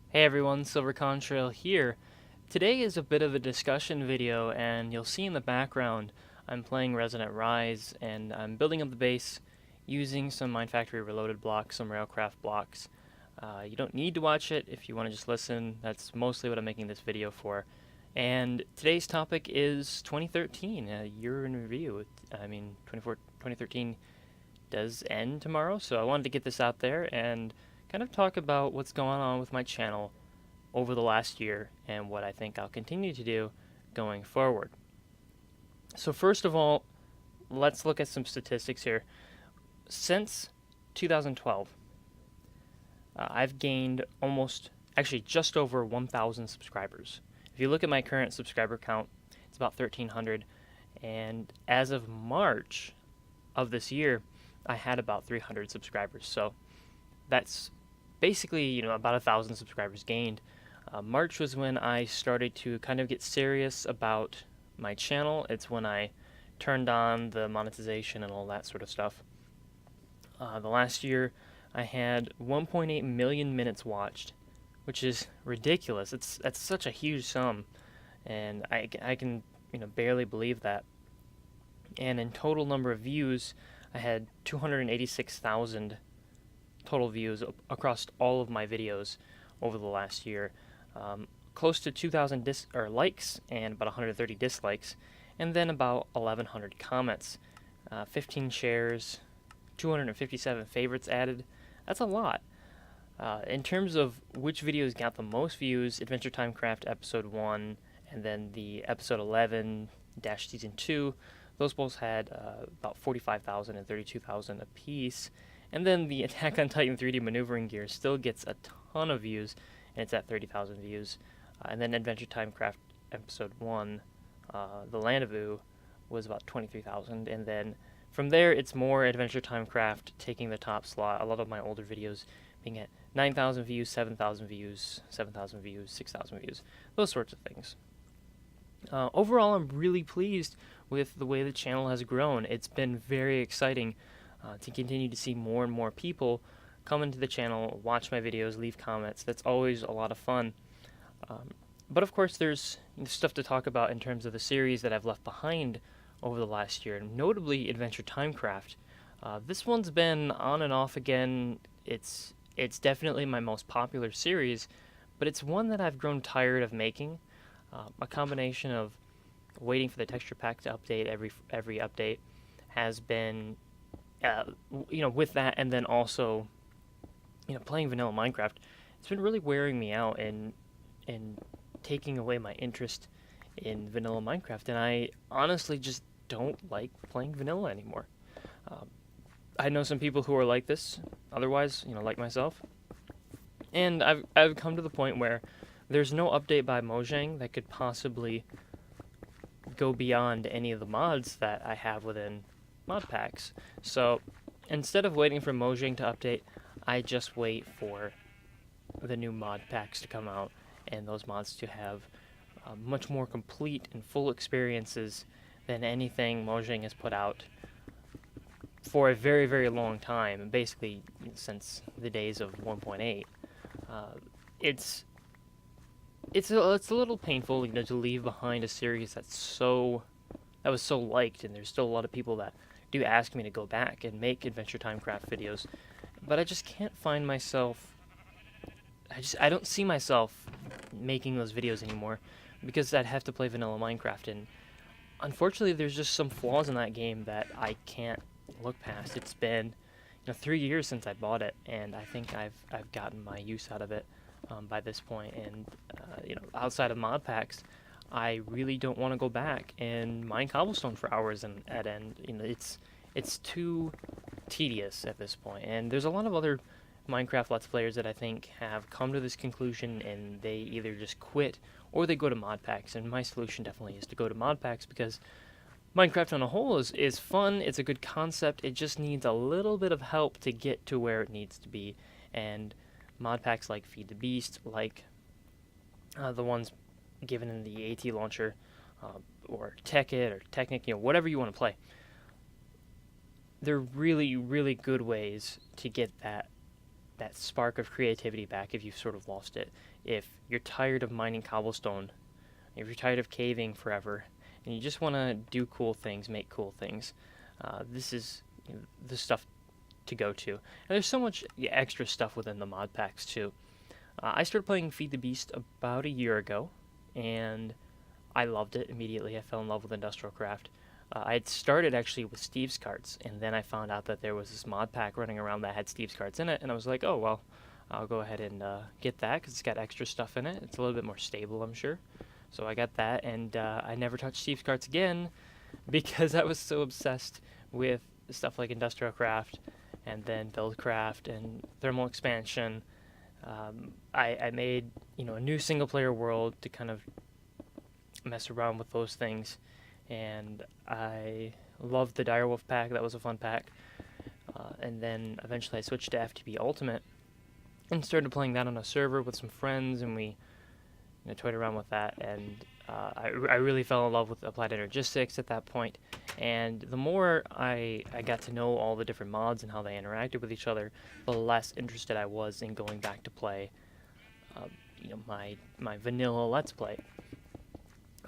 Hey everyone, Silver Contrail here. Today is a bit of a discussion video, and you'll see in the background I'm playing Resonant Rise, and I'm building up the base using some Mindfactory Reloaded blocks, some Railcraft blocks. You don't need to watch it if you want to just listen. That's mostly what I'm making this video for. And today's topic is 2013, a year in review. 2013 does end tomorrow, so I wanted to get this out there and kind of talk about what's going on with my channel over the last year and what I think I'll continue to do going forward. So, first of all, let's look at some statistics here. Since 2012, I've gained just over 1,000 subscribers. If you look at my current subscriber count, it's about 1,300, and as of March of this year, I had about 300 subscribers. So that's basically, about 1,000 subscribers gained. March was when I started to kind of get serious about my channel. It's when I turned on the monetization and all that sort of stuff. The last year, I had 1.8 million minutes watched, which is ridiculous. That's such a huge sum, and I can barely believe that. And in total number of views, I had 286,000 total views across all of my videos over the last year. Close to 2,000 likes and about 130 dislikes, and then about 1,100 comments, 15 shares, 257 favorites added. That's a lot. In terms of which videos got the most views, Adventure Time Craft Episode 1 and then the Episode 11 Season 2, those both had about 45,000 and 32,000 apiece. And then the Attack on Titan 3D Maneuvering Gear still gets a ton of views, and it's at 30,000 views. And then Adventure Time Craft Episode 1, The Land of Oo, was about 23,000. And then from there, it's more Adventure Time Craft taking the top slot. A lot of my older videos being at 9,000 views, 7,000 views, 7,000 views, 6,000 views, those sorts of things. Overall, I'm really pleased with the way the channel has grown. It's been very exciting to continue to see more and more people come into the channel, watch my videos, leave comments. That's always a lot of fun. But of course, there's stuff to talk about in terms of the series that I've left behind over the last year, notably Adventure Timecraft. This one's been on and off again. It's definitely my most popular series, but it's one that I've grown tired of making. A combination of waiting for the texture pack to update every update has been, with that, and then also, playing vanilla Minecraft. It's been really wearing me out and taking away my interest in vanilla Minecraft, and I honestly just don't like playing vanilla anymore. I know some people who are like this, otherwise, like myself, and I've come to the point where there's no update by Mojang that could possibly go beyond any of the mods that I have within mod packs. So instead of waiting for Mojang to update, I just wait for the new mod packs to come out and those mods to have much more complete and full experiences than anything Mojang has put out for a very, very long time, basically since the days of 1.8. It's a little painful, to leave behind a series that was so liked, and there's still a lot of people that do ask me to go back and make Adventure Time Craft videos, but I just can't find myself. I don't see myself making those videos anymore because I'd have to play vanilla Minecraft, and unfortunately, there's just some flaws in that game that I can't look past. It's been 3 years since I bought it, and I think I've gotten my use out of it by this point. And outside of mod packs, I really don't want to go back and mine cobblestone for hours and at end. It's too tedious at this point. And there's a lot of other Minecraft Let's Players that I think have come to this conclusion, and they either just quit or they go to mod packs. And my solution definitely is to go to mod packs because Minecraft on a whole is fun. It's a good concept. It just needs a little bit of help to get to where it needs to be. And mod packs like Feed the Beast, like the ones given in the AT launcher, or Tekkit or Technic, whatever you want to play. They're really, really good ways to get that that spark of creativity back if you've sort of lost it. If you're tired of mining cobblestone, if you're tired of caving forever, and you just want to do cool things, make cool things, this is the stuff to go to. And there's so much extra stuff within the mod packs too. I started playing Feed the Beast about a year ago, and I loved it immediately. I fell in love with Industrial Craft. I had started actually with Steve's carts, and then I found out that there was this mod pack running around that had Steve's carts in it, and I was like, oh, well, I'll go ahead and get that because it's got extra stuff in it. It's a little bit more stable, I'm sure. So I got that, and I never touched Steve's carts again because I was so obsessed with stuff like Industrial Craft and then Buildcraft and Thermal Expansion. I made a new single player world to kind of mess around with those things, and I loved the Direwolf pack. That was a fun pack. And then eventually I switched to FTB Ultimate and started playing that on a server with some friends, and we toyed around with that, and I really fell in love with Applied Energistics at that point. And the more I got to know all the different mods and how they interacted with each other, the less interested I was in going back to play my vanilla Let's Play.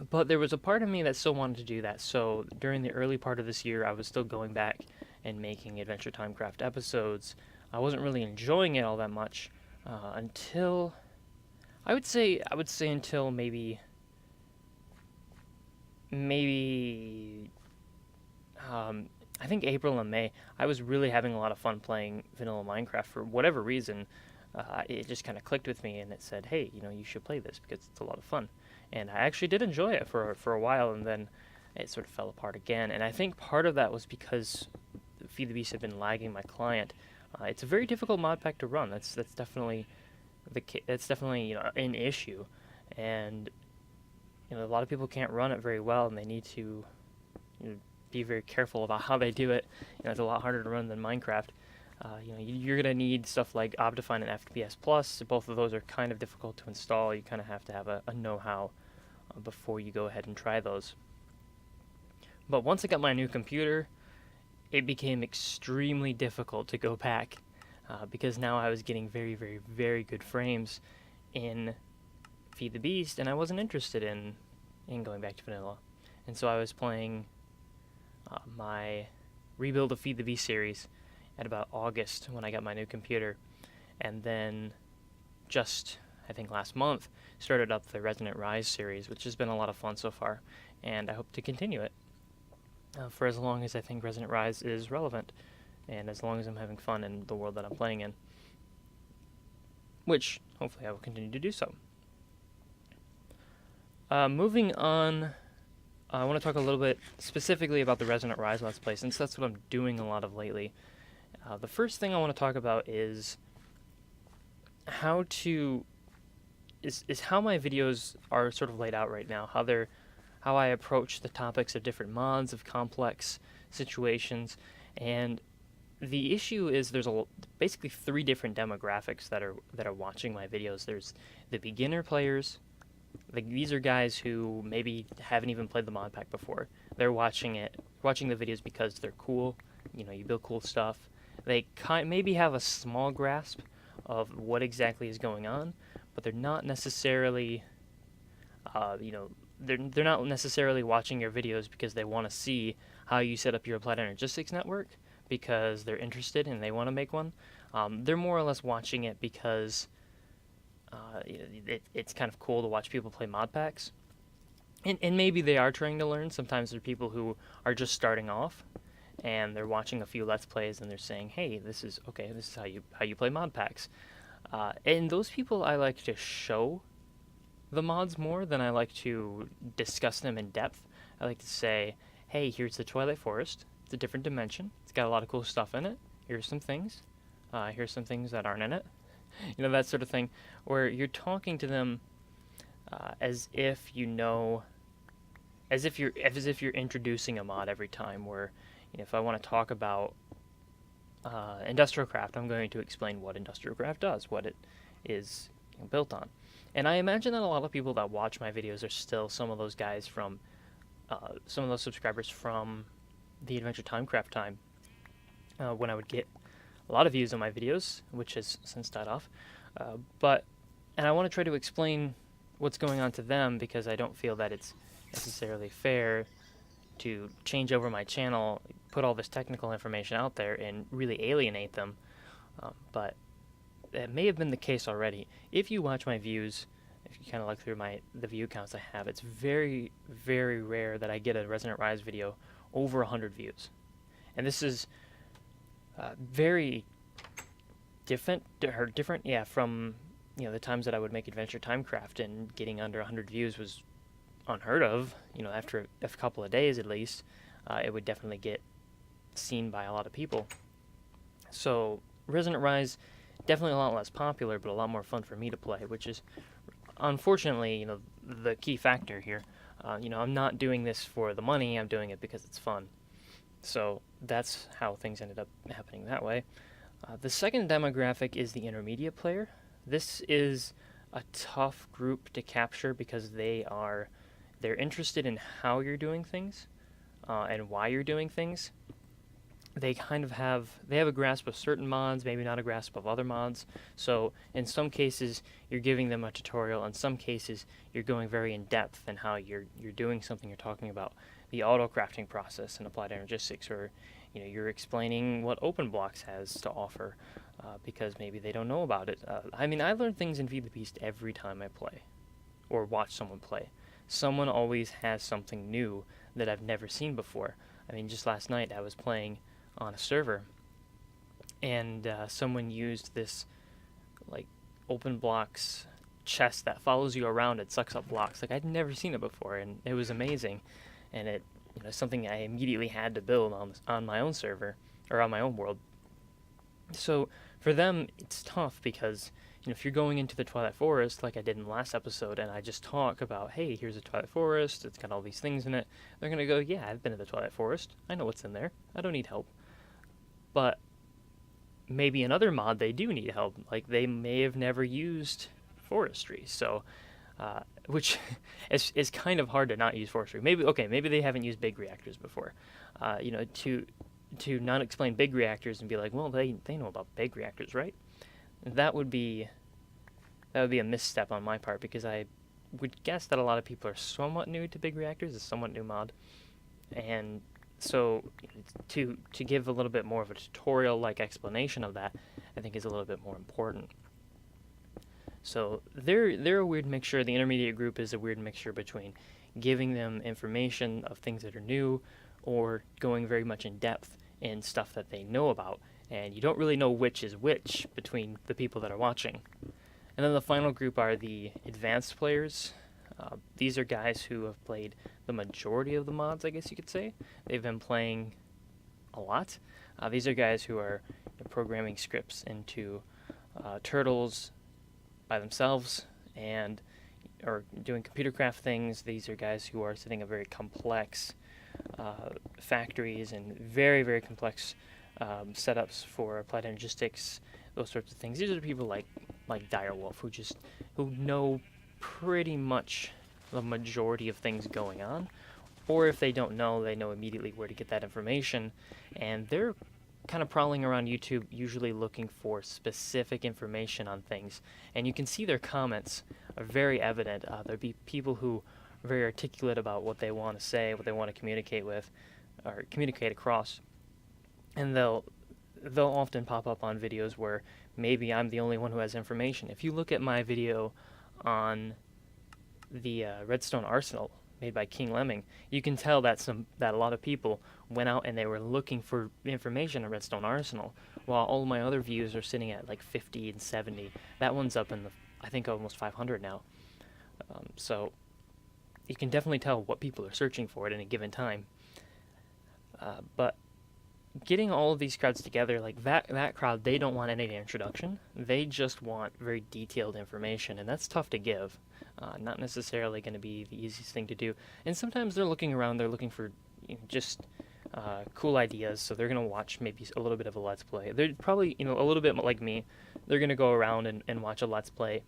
But there was a part of me that still wanted to do that, so during the early part of this year I was still going back and making Adventure Time Craft episodes. I wasn't really enjoying it all that much until I would say until maybe I think April and May. I was really having a lot of fun playing vanilla Minecraft for whatever reason. It just kind of clicked with me, and it said, hey, you should play this because it's a lot of fun. And I actually did enjoy it for a while, and then it sort of fell apart again. And I think part of that was because Feed the Beast had been lagging my client. It's a very difficult mod pack to run. That's definitely an issue, and a lot of people can't run it very well, and they need to be very careful about how they do it. It's a lot harder to run than Minecraft. You're gonna need stuff like Optifine and FPS Plus. Both of those are kind of difficult to install. You kind of have to have a know-how before you go ahead and try those. But once I got my new computer, it became extremely difficult to go back because now I was getting very, very, very good frames in Feed the Beast, and I wasn't interested in going back to vanilla. And so I was playing my Rebuild of Feed the Beast series at about August when I got my new computer, and then just, I think last month, started up the Resonant Rise series, which has been a lot of fun so far, and I hope to continue it for as long as I think Resonant Rise is relevant, and as long as I'm having fun in the world that I'm playing in, which hopefully I will continue to do so. Moving on, I want to talk a little bit specifically about the Resonant Rise Let's Play, since that's what I'm doing a lot of lately. The first thing I want to talk about is how my videos are sort of laid out right now, how I approach the topics of different mods, of complex situations, and the issue is there's basically three different demographics that are watching my videos. There's the beginner players. These are guys who maybe haven't even played the mod pack before. They're watching the videos because they're cool. You build cool stuff. They maybe have a small grasp of what exactly is going on, but they're not necessarily, they're not necessarily watching your videos because they want to see how you set up your Applied Energistics network because they're interested and they want to make one. They're more or less watching it because it's kind of cool to watch people play mod packs. And maybe they are trying to learn. Sometimes there are people who are just starting off, and they're watching a few Let's Plays, and they're saying, hey, this is how you play mod packs. And those people, I like to show the mods more than I like to discuss them in depth. I like to say, hey, here's the Twilight Forest. It's a different dimension. It's got a lot of cool stuff in it. Here's some things. Here's some things that aren't in it. That sort of thing, where you're talking to them as if you're introducing a mod every time. Where if I want to talk about Industrial Craft, I'm going to explain what Industrial Craft does, what it is built on. And I imagine that a lot of people that watch my videos are still some of those guys from some of those subscribers from the Adventure Time Craft time, when I would get a lot of views on my videos, which has since died off. And I want to try to explain what's going on to them because I don't feel that it's necessarily fair to change over my channel, put all this technical information out there, and really alienate them. But it may have been the case already. If you watch my views, if you kind of look through the view counts I have, it's very, very rare that I get a Resonant Rise video over 100 views. And this is very different, from the times that I would make Adventure Timecraft, and getting under 100 views was unheard of. After a couple of days at least, it would definitely get seen by a lot of people. So Resonant Rise, definitely a lot less popular, but a lot more fun for me to play, which is unfortunately, the key factor here. I'm not doing this for the money, I'm doing it because it's fun. So that's how things ended up happening that way. The second demographic is the intermediate player. This is a tough group to capture because they're interested in how you're doing things and why you're doing things. They have a grasp of certain mods, maybe not a grasp of other mods. So in some cases, you're giving them a tutorial. In some cases, you're going very in depth in how you're doing something. You're talking about the auto crafting process in Applied Energistics, or you're explaining what OpenBlocks has to offer because maybe they don't know about it. I learn things in Feed the Beast every time I play or watch someone play. Someone always has something new that I've never seen before. Just last night I was playing on a server, and someone used this OpenBlocks chest that follows you around. It sucks up blocks. I'd never seen it before, and it was amazing. And it something I immediately had to build on my own server or on my own world. So for them, it's tough because if you're going into the Twilight Forest like I did in the last episode, and I just talk about, hey, here's a Twilight Forest, it's got all these things in it, they're gonna go, yeah, I've been to the Twilight Forest, I know what's in there, I don't need help. But maybe another mod they do need help, they may have never used forestry, so which is kind of hard to not use forestry. Maybe they haven't used big reactors before. To not explain big reactors and be like, well, they know about big reactors, right? That would be a misstep on my part, because I would guess that a lot of people are somewhat new to big reactors, a somewhat new mod, and so to give a little bit more of a tutorial-like explanation of that, I think is a little bit more important. So they're a weird mixture. The intermediate group is a weird mixture between giving them information of things that are new or going very much in depth in stuff that they know about, and you don't really know which is which between the people that are watching. And then the final group are the advanced players. These are guys who have played the majority of the mods, I guess you could say. They've been playing a lot. These are guys who are programming scripts into turtles by themselves or doing computer craft things. These are guys who are setting up very complex factories and very, very complex setups for Applied Energistics, those sorts of things. These are people like Direwolf who know pretty much the majority of things going on, or if they don't know, they know immediately where to get that information, and they're kind of prowling around YouTube, usually looking for specific information on things, and you can see their comments are very evident. There'll be people who are very articulate about what they want to say, what they want to communicate with, or communicate across, and they'll often pop up on videos where maybe I'm the only one who has information. If you look at my video on the Redstone Arsenal made by King Lemming, you can tell that a lot of people went out and they were looking for information on Redstone Arsenal, while all of my other views are sitting at 50 and 70. That one's up in I think almost 500 now. So you can definitely tell what people are searching for at any given time. But getting all of these crowds together, that crowd, they don't want any introduction. They just want very detailed information, and that's tough to give. Not necessarily going to be the easiest thing to do. And sometimes they're looking around, they're looking for just cool ideas, so they're going to watch maybe a little bit of a Let's Play. They're probably, a little bit like me, they're going to go around and watch a Let's Play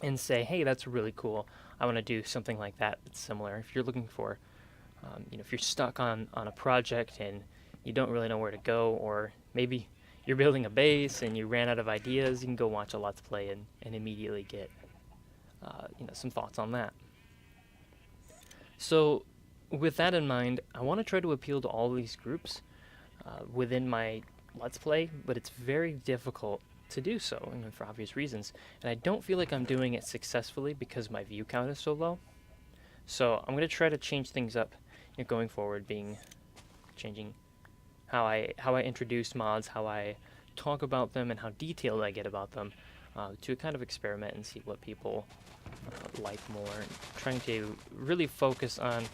and say, hey, that's really cool, I want to do something like that that's similar. If you're looking for, if you're stuck on a project and you don't really know where to go, or maybe you're building a base and you ran out of ideas, you can go watch a Let's Play and immediately get some thoughts on that. So with that in mind, I want to try to appeal to all these groups within my Let's Play, but it's very difficult to do so, for obvious reasons. And I don't feel like I'm doing it successfully because my view count is so low. So I'm going to try to change things up going forward, changing how I introduce mods, how I talk about them, and how detailed I get about them, to kind of experiment and see what people like more. Trying to really focus on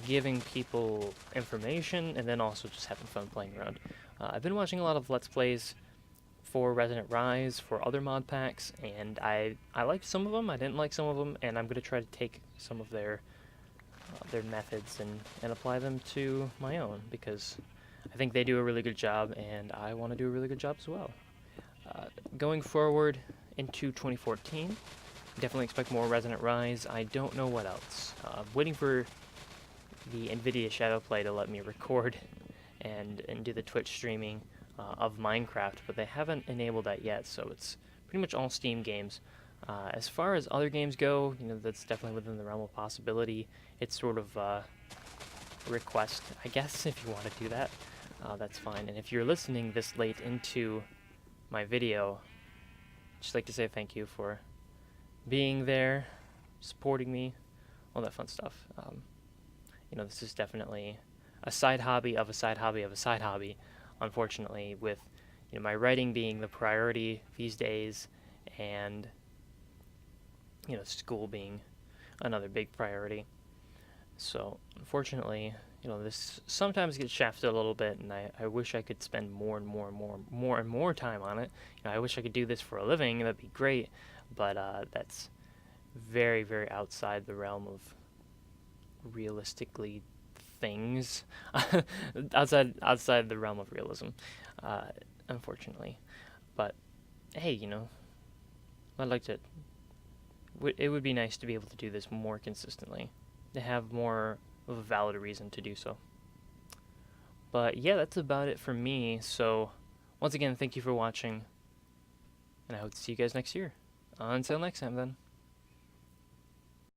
giving people information and then also just having fun playing around. I've been watching a lot of Let's Plays for Resonant Rise, for other mod packs, and I liked some of them, I didn't like some of them, and I'm going to try to take some of their methods and apply them to my own, because I think they do a really good job, and I want to do a really good job as well. Going forward into 2014, definitely expect more Resonant Rise. I don't know what else. Waiting for the NVIDIA Shadowplay to let me record and do the Twitch streaming of Minecraft, but they haven't enabled that yet, so it's pretty much all Steam games. As far as other games go, that's definitely within the realm of possibility. It's sort of a request, I guess, if you want to do that. That's fine. And if you're listening this late into my video, I'd just like to say thank you for being there, supporting me, all that fun stuff. This is definitely a side hobby of a side hobby of a side hobby, unfortunately, with my writing being the priority these days, and school being another big priority. So unfortunately, this sometimes gets shafted a little bit, and I wish I could spend more and more time on it. I wish I could do this for a living, that'd be great, but that's very, very outside the realm of realistically things. outside the realm of realism, unfortunately. But hey, I'd like to. It would be nice to be able to do this more consistently, to have more of a valid reason to do so. But yeah, that's about it for me. So once again, thank you for watching, and I hope to see you guys next year. Until next time, then.